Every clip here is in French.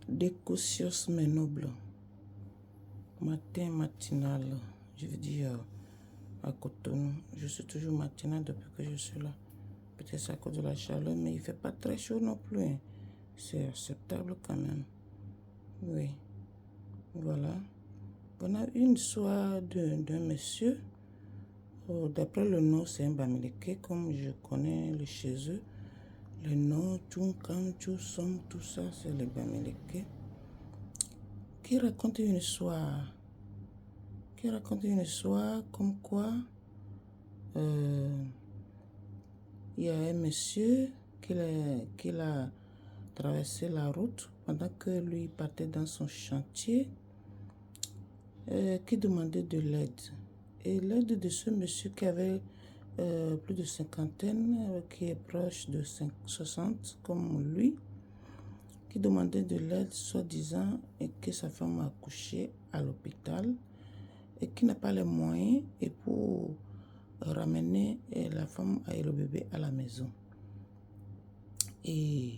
Décocios mais noble. Matin matinal. Je veux dire à Cotonou. Je suis toujours matinal depuis que je suis là. Peut-être c'est à cause de la chaleur, mais il ne fait pas très chaud non plus. Hein. C'est acceptable quand même. Oui. Voilà. On a une histoire d'un monsieur. D'après le nom, c'est un Bamileke, comme je connais le chez eux. Les noms, Tchounkam, Tchousom, tout ça, c'est les Bamileke. Qui raconte une histoire. Comme quoi il y a un monsieur qui a traversé la route pendant que lui partait dans son chantier, qui demandait de l'aide. Et l'aide de ce monsieur qui avait plus de cinquantaine, qui est proche de 60 comme lui, qui demandait de l'aide, soi-disant, et que sa femme a accouché à l'hôpital et qui n'a pas les moyens et pour ramener la femme et le bébé à la maison. Et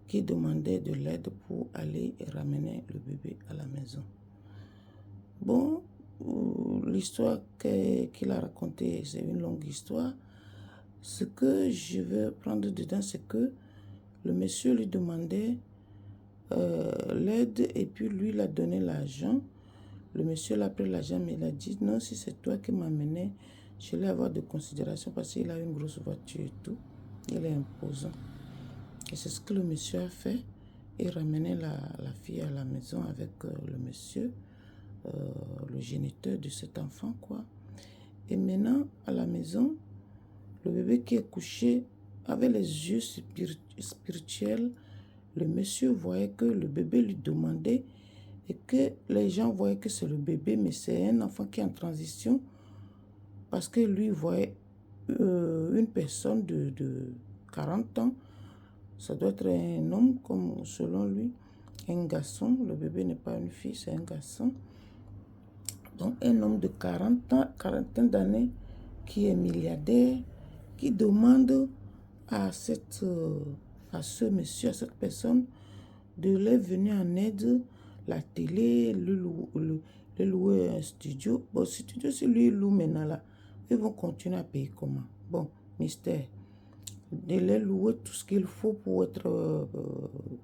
qui demandait de l'aide pour aller ramener le bébé à la maison. Bon, l'histoire qu'il a racontée, c'est une longue histoire. Ce que je veux prendre dedans, c'est que le monsieur lui demandait l'aide et puis lui, il a donné l'argent. Le monsieur l'a pris l'argent, mais il a dit non, si c'est toi qui m'as mené, je vais avoir de considération parce qu'il a une grosse voiture et tout. Il est imposant. Et c'est ce que le monsieur a fait. Il ramenait la fille à la maison avec le monsieur, le géniteur de cet enfant, quoi. Et maintenant, à la maison, le bébé qui est couché avait les yeux spirituels. Le monsieur voyait que le bébé lui demandait et que les gens voyaient que c'est le bébé, mais c'est un enfant qui est en transition parce que lui voyait une personne de 40 ans. Ça doit être un homme, comme selon lui, un garçon. Le bébé n'est pas une fille, c'est un garçon. Donc un homme de 40 ans, quarantaine d'années, qui est milliardaire, qui demande à ce monsieur, à cette personne, de leur venir en aide, la télé, le louer un studio. Bon, studio, si lui loue maintenant là, ils vont continuer à payer comment? Bon, mystère. De leur louer tout ce qu'il faut pour être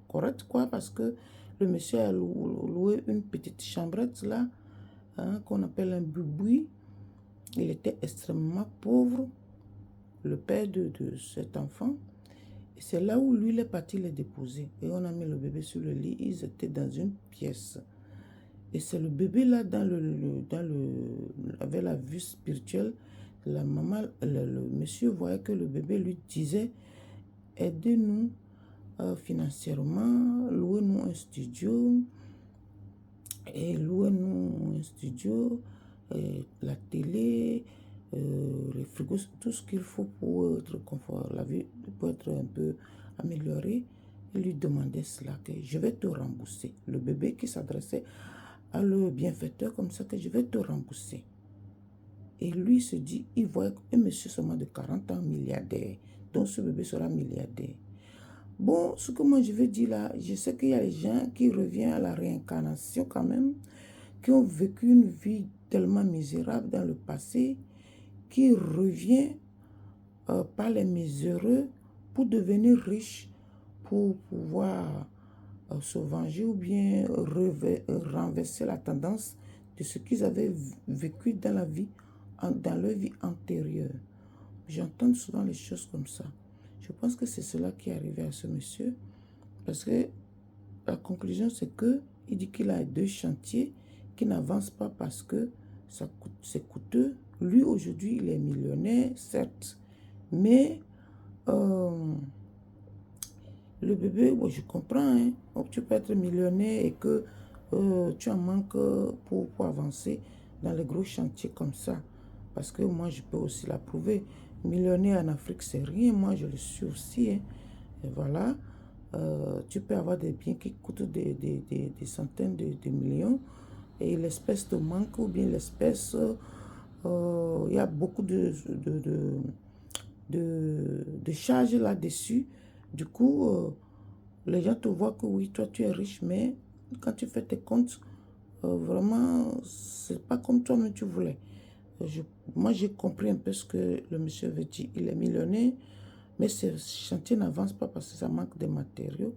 correct, quoi, parce que le monsieur a loué une petite chambrette là, hein, qu'on appelle un buboui. Il était extrêmement pauvre, le père de cet enfant. Et c'est là où lui, il est parti les déposer. Et on a mis le bébé sur le lit. Ils étaient dans une pièce. Et c'est le bébé là, avec la vue spirituelle, la maman, le monsieur voyait que le bébé lui disait, aidez-nous financièrement, louez-nous un studio, et louez-nous un studio, la télé, les frigos, tout ce qu'il faut pour être confort, la vie peut être un peu améliorée. Il lui demandait cela, que je vais te rembourser. Le bébé qui s'adressait à le bienfaiteur comme ça, que je vais te rembourser. Et lui se dit, il voit un monsieur seulement de 40 ans milliardaire, donc ce bébé sera milliardaire. Bon, ce que moi je veux dire là, je sais qu'il y a des gens qui reviennent à la réincarnation quand même, qui ont vécu une vie tellement misérable dans le passé, qui revient par les miséreux pour devenir riches, pour pouvoir se venger ou bien renverser la tendance de ce qu'ils avaient vécu dans la vie, dans leur vie antérieure. J'entends souvent les choses comme ça. Je pense que c'est cela qui est arrivé à ce monsieur, parce que la conclusion c'est que il dit qu'il a 2 chantiers qui n'avancent pas parce que c'est coûteux. Lui aujourd'hui il est millionnaire certes, mais le bébé, bon, je comprends, hein. Donc, tu peux être millionnaire et que tu en manques pour avancer dans les gros chantiers comme ça. Parce que moi, je peux aussi l'approuver. Millionnaire en Afrique, c'est rien. Moi, je le suis aussi. Hein. Et voilà. Tu peux avoir des biens qui coûtent des centaines de millions et l'espèce te manque ou bien l'espèce, il y a beaucoup de charges là-dessus. Du coup, Les gens te voient que oui, toi, tu es riche, mais quand tu fais tes comptes, vraiment, c'est pas comme toi-même tu voulais. Moi, j'ai compris un peu ce que le monsieur veut dire. Il est millionnaire, mais ce chantier n'avance pas parce que ça manque de matériaux.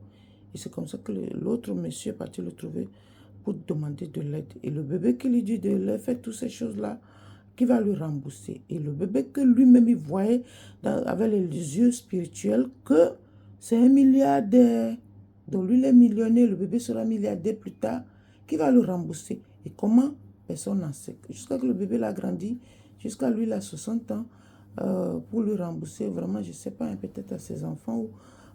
Et c'est comme ça que l'autre monsieur est parti le trouver pour demander de l'aide. Et le bébé qui lui dit de leur faire toutes ces choses-là, qui va lui rembourser. Et le bébé que lui-même il voyait avec les yeux spirituels que c'est un milliardaire. Donc lui, il est millionnaire, le bébé sera milliardaire plus tard, qui va le rembourser. Et comment? Personne n'en sait. Jusqu'à que le bébé l'a grandi, jusqu'à lui, il a 60 ans, pour lui rembourser, vraiment, je ne sais pas, hein, peut-être à ses enfants, ou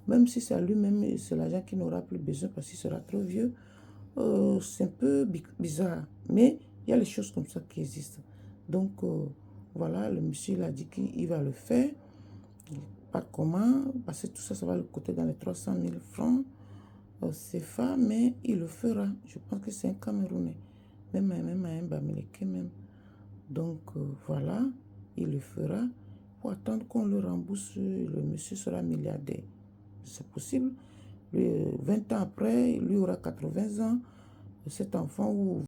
même si c'est à lui-même, c'est l'argent qu'il n'aura plus besoin parce qu'il sera trop vieux. C'est un peu bizarre, mais il y a les choses comme ça qui existent. Donc, voilà, le monsieur il a dit qu'il va le faire. Pas comment, parce que tout ça, ça va le coûter dans les 300 000 francs CFA, mais il le fera. Je pense que c'est un Camerounais, même un Bamileke même. Donc, voilà, il le fera. Pour attendre qu'on le rembourse, le monsieur sera milliardaire. C'est possible. Lui, 20 ans après, lui aura 80 ans. Cet enfant ou